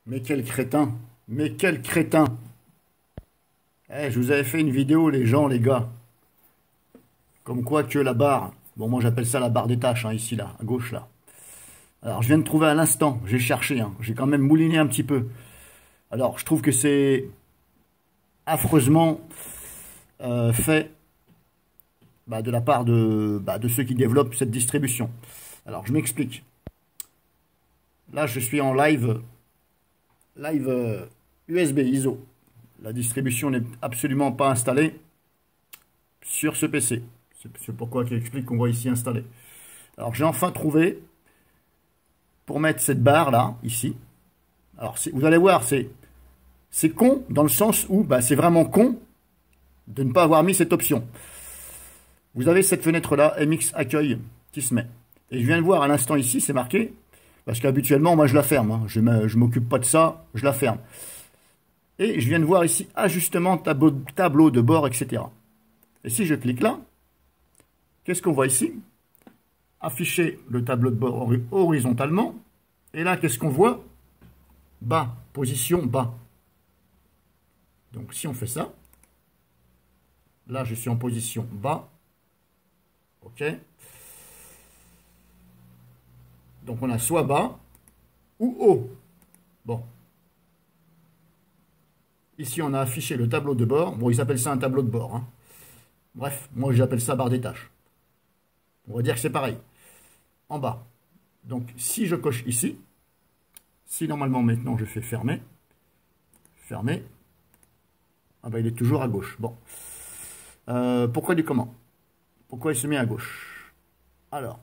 Mais quel crétin! Mais quel crétin! Eh, je vous avais fait une vidéo, les gens, les gars. Comme quoi que la barre... Bon, moi j'appelle ça la barre des tâches, hein, ici, là, à gauche, là. Alors, je viens de trouver à l'instant. J'ai cherché, hein. J'ai quand même mouliné un petit peu. Alors, je trouve que c'est affreusement fait de la part de ceux qui développent cette distribution. Alors, je m'explique. Là, je suis en live USB ISO. La distribution n'est absolument pas installée sur ce PC. C'est pourquoi il explique qu'on voit ici installé. Alors, j'ai enfin trouvé pour mettre cette barre là, ici. Alors, vous allez voir, c'est con dans le sens où c'est vraiment con de ne pas avoir mis cette option. Vous avez cette fenêtre là, MX Accueil, qui se met. Et je viens de voir à l'instant ici, c'est marqué, parce qu'habituellement, moi je la ferme. Hein. Je ne m'occupe pas de ça, je la ferme. Et je viens de voir ici, ajustement, tableau de bord, etc. Et si je clique là, qu'est-ce qu'on voit ici? Afficher le tableau de bord horizontalement. Et là, qu'est-ce qu'on voit? Bas, position bas. Donc si on fait ça, là je suis en position bas. OK. Donc on a soit bas ou haut. Bon. Ici on a affiché le tableau de bord. Bon, ils appellent ça un tableau de bord. Hein. Bref, moi j'appelle ça barre des tâches. On va dire que c'est pareil. En bas. Donc si je coche ici, si normalement maintenant je fais fermer, fermer, il est toujours à gauche. Bon. Pourquoi du comment? Pourquoi il se met à gauche? Alors,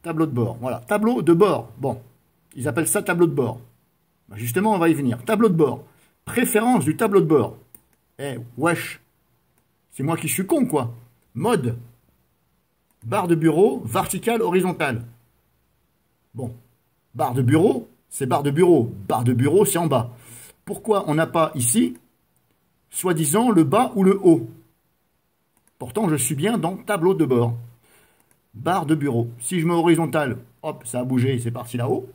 tableau de bord. Voilà, tableau de bord. Bon, ils appellent ça tableau de bord. Justement, on va y venir. Tableau de bord. Préférence du tableau de bord. Eh, wesh. C'est moi qui suis con, quoi. Mode. Barre de bureau, verticale, horizontale. Bon, barre de bureau, c'est barre de bureau. Barre de bureau, c'est en bas. Pourquoi on n'a pas ici, soi-disant, le bas ou le haut? Pourtant, je suis bien dans tableau de bord. Barre de bureau. Si je mets horizontal, hop, ça a bougé, c'est parti là-haut.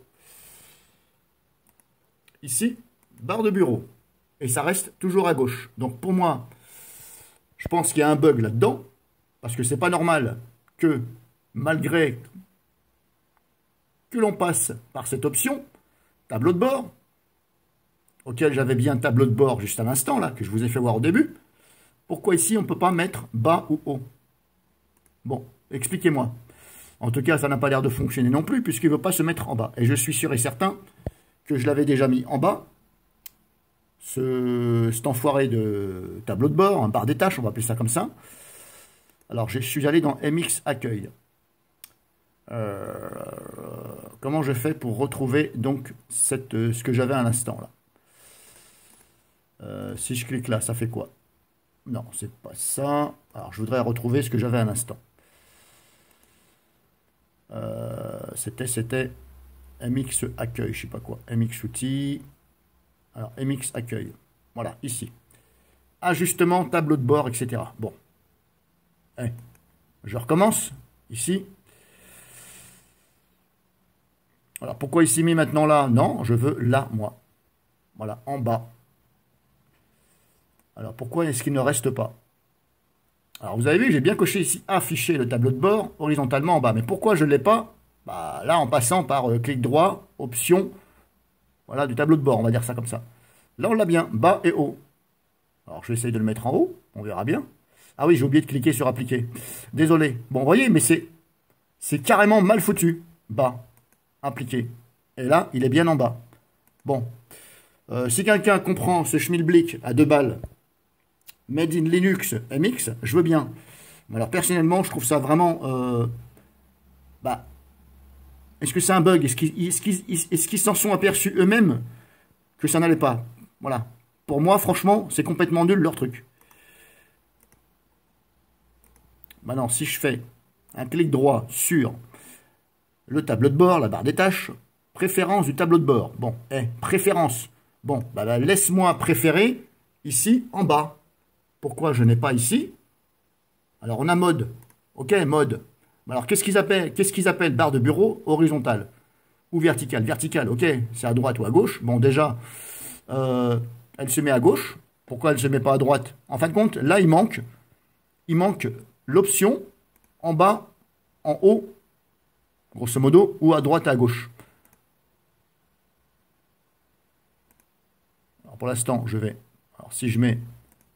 Ici, barre de bureau. Et ça reste toujours à gauche. Donc pour moi, je pense qu'il y a un bug là-dedans. Parce que c'est pas normal que, malgré que l'on passe par cette option, tableau de bord, auquel j'avais bien tableau de bord juste à l'instant, là, que je vous ai fait voir au début, pourquoi ici on ne peut pas mettre bas ou haut? Bon, expliquez-moi. En tout cas, ça n'a pas l'air de fonctionner non plus, puisqu'il ne veut pas se mettre en bas. Et je suis sûr et certain que je l'avais déjà mis en bas, cet enfoiré de tableau de bord, un barre des tâches, on va appeler ça comme ça. Alors, je suis allé dans MX Accueil. Comment je fais pour retrouver donc ce que j'avais à l'instant là? Si je clique là, ça fait quoi? Non, c'est pas ça. Alors, je voudrais retrouver ce que j'avais à l'instant. C'était MX Accueil, je sais pas quoi. MX Outils. Alors, MX Accueil. Voilà, ici. Ajustement, tableau de bord, etc. Bon. Je recommence. Ici. Alors, pourquoi ici mis maintenant là? Non, je veux là, moi. Voilà, en bas. Alors, pourquoi est-ce qu'il ne reste pas? Alors, vous avez vu, j'ai bien coché ici, afficher le tableau de bord, horizontalement en bas. Mais pourquoi je ne l'ai pas? Là, en passant par clic droit, option, voilà, du tableau de bord, on va dire ça comme ça. Là, on l'a bien, bas et haut. Alors, je vais essayer de le mettre en haut, on verra bien. Ah oui, j'ai oublié de cliquer sur appliquer. Désolé. Bon, vous voyez, mais c'est carrément mal foutu. Bas, appliquer. Et là, il est bien en bas. Bon. Si quelqu'un comprend ce schmilblick à 2 balles, Made in Linux MX, je veux bien. Alors personnellement, je trouve ça vraiment... est-ce que c'est un bug? Est-ce qu'ils s'en sont aperçus eux-mêmes que ça n'allait pas? Voilà. Pour moi, franchement, c'est complètement nul leur truc. Maintenant, si je fais un clic droit sur le tableau de bord, la barre des tâches, préférence du tableau de bord. Bon, préférence. Bon, laisse-moi préférer ici en bas. Pourquoi je n'ai pas ici? Alors, on a mode. OK, mode. Alors, qu'est-ce qu'ils appellent barre de bureau horizontale? ou verticale? Verticale, ok, c'est à droite ou à gauche. Bon, déjà, elle se met à gauche. Pourquoi elle ne se met pas à droite? En fin de compte, là, il manque l'option en bas, en haut, grosso modo, ou à droite et à gauche. Alors, pour l'instant, je vais... Alors, si je mets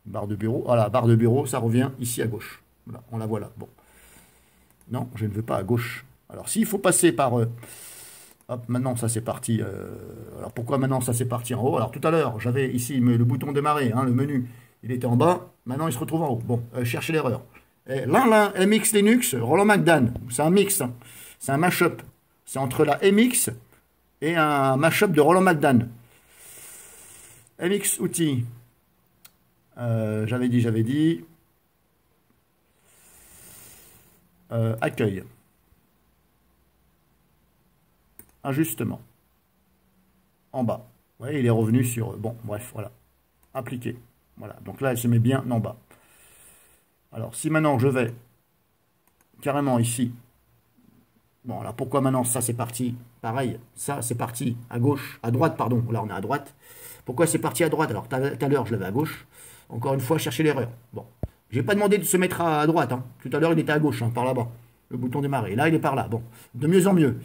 barre de bureau, voilà, barre de bureau, ça revient ici à gauche. Voilà, on la voit là. Bon. Non, je ne veux pas à gauche. Alors, s'il faut passer par... hop, maintenant, ça c'est parti. Alors, pourquoi maintenant ça c'est parti en haut? Alors, tout à l'heure, j'avais ici le bouton démarrer, hein, le menu. Il était en bas. Maintenant, il se retrouve en haut. Bon, cherchez l'erreur. Là, MX Linux, Roland McDan. C'est un mix. Hein. C'est un mashup. C'est entre la MX et un mashup de Roland McDan. MX outils. J'avais dit. Accueil. Ajustement. En bas. Vous voyez, il est revenu sur... Bon, bref, voilà. Appliquer. Voilà. Donc là, elle se met bien en bas. Alors, si maintenant je vais carrément ici. Bon, alors pourquoi maintenant ça c'est parti? Pareil, ça c'est parti à gauche, à droite, pardon. Là, on est à droite. Pourquoi c'est parti à droite? Alors, tout à l'heure, je l'avais à gauche. Encore une fois, chercher l'erreur. Bon. Je n'ai pas demandé de se mettre à droite. Hein. Tout à l'heure, il était à gauche, hein, par là-bas. Le bouton démarrer. Là, il est par là. Bon, de mieux en mieux.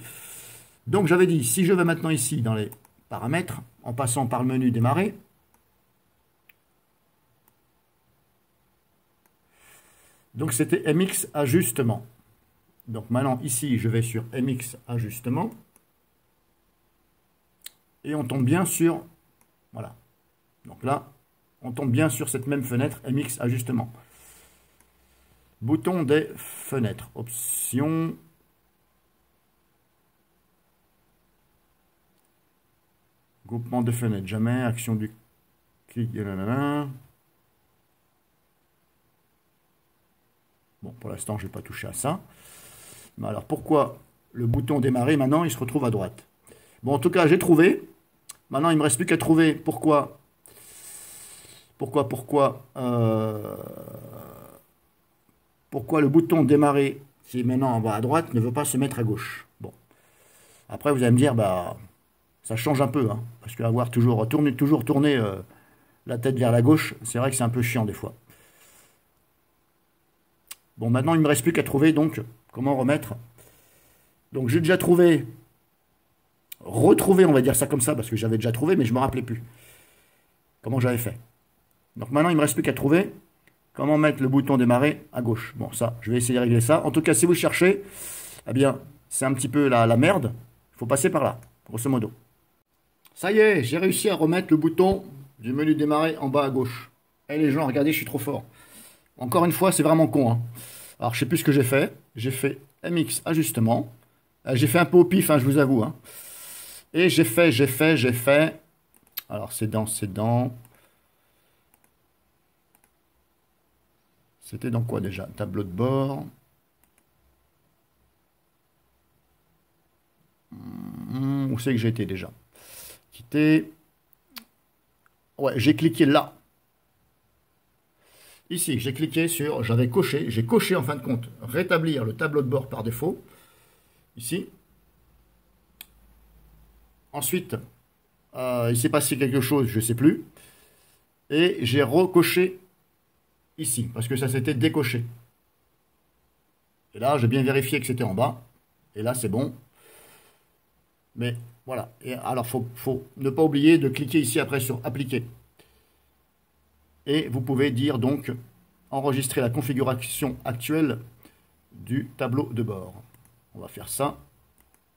Donc, j'avais dit, si je vais maintenant ici, dans les paramètres, en passant par le menu démarrer, donc, c'était MX ajustement. Donc, maintenant, ici, je vais sur MX ajustement. Et on tombe bien sur... Voilà. Donc là, on tombe bien sur cette même fenêtre MX ajustement. Bouton des fenêtres. Option. Groupement de fenêtres. Jamais. Action du clic. Bon, pour l'instant, je ne vais pas toucher à ça. Mais alors, pourquoi le bouton démarrer, maintenant, il se retrouve à droite? Bon, en tout cas, j'ai trouvé. Maintenant, il ne me reste plus qu'à trouver pourquoi le bouton démarrer, qui est maintenant en bas à droite, ne veut pas se mettre à gauche. Bon. Après, vous allez me dire, bah, ça change un peu, hein, parce qu'avoir toujours tourné la tête vers la gauche, c'est vrai que c'est un peu chiant des fois. Bon, maintenant, il ne me reste plus qu'à trouver, donc, comment remettre. Donc, j'ai déjà retrouvé, on va dire ça comme ça, parce que j'avais déjà trouvé, mais je ne me rappelais plus comment j'avais fait. Donc, maintenant, il ne me reste plus qu'à trouver comment mettre le bouton démarrer à gauche. Bon, ça, je vais essayer de régler ça. En tout cas, si vous cherchez, eh bien, c'est un petit peu la merde. Il faut passer par là, grosso modo. Ça y est, j'ai réussi à remettre le bouton du menu démarrer en bas à gauche. Et les gens, regardez, je suis trop fort. Encore une fois, c'est vraiment con. Hein. Alors, je sais plus ce que j'ai fait. J'ai fait MX ajustement. J'ai fait un peu au pif, hein, je vous avoue. Hein. Et j'ai fait. Alors, c'est dans... C'était dans quoi déjà? Tableau de bord. Où c'est que j'ai été déjà? Quitter. Ouais, j'ai cliqué là. Ici, j'ai cliqué sur, j'ai coché en fin de compte, rétablir le tableau de bord par défaut. Ici. Ensuite, il s'est passé quelque chose, je ne sais plus. Et j'ai recoché ici, parce que ça s'était décoché. Et là, j'ai bien vérifié que c'était en bas. Et là, c'est bon. Mais voilà. Et alors, faut ne pas oublier de cliquer ici après sur appliquer. Et vous pouvez dire donc enregistrer la configuration actuelle du tableau de bord. On va faire ça.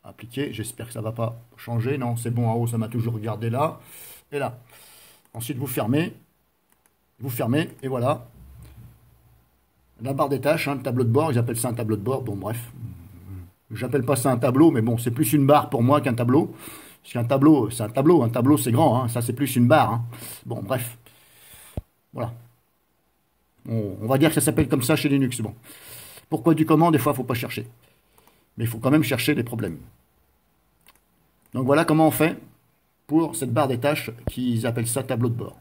Appliquer. J'espère que ça ne va pas changer. Non, c'est bon en haut, ça m'a toujours gardé là. Et là. Ensuite, vous fermez. Vous fermez. Et voilà. La barre des tâches, hein, le tableau de bord. Ils appellent ça un tableau de bord. Bon, bref. J'appelle pas ça un tableau, mais bon, c'est plus une barre pour moi qu'un tableau. Parce qu'un tableau, c'est un tableau. Un tableau, c'est grand. Hein. Ça, c'est plus une barre. Hein. Bon, bref. Voilà. On va dire que ça s'appelle comme ça chez Linux. Bon. Pourquoi du comment, des fois, il ne faut pas chercher. Mais il faut quand même chercher les problèmes. Donc voilà comment on fait pour cette barre des tâches qu'ils appellent ça tableau de bord.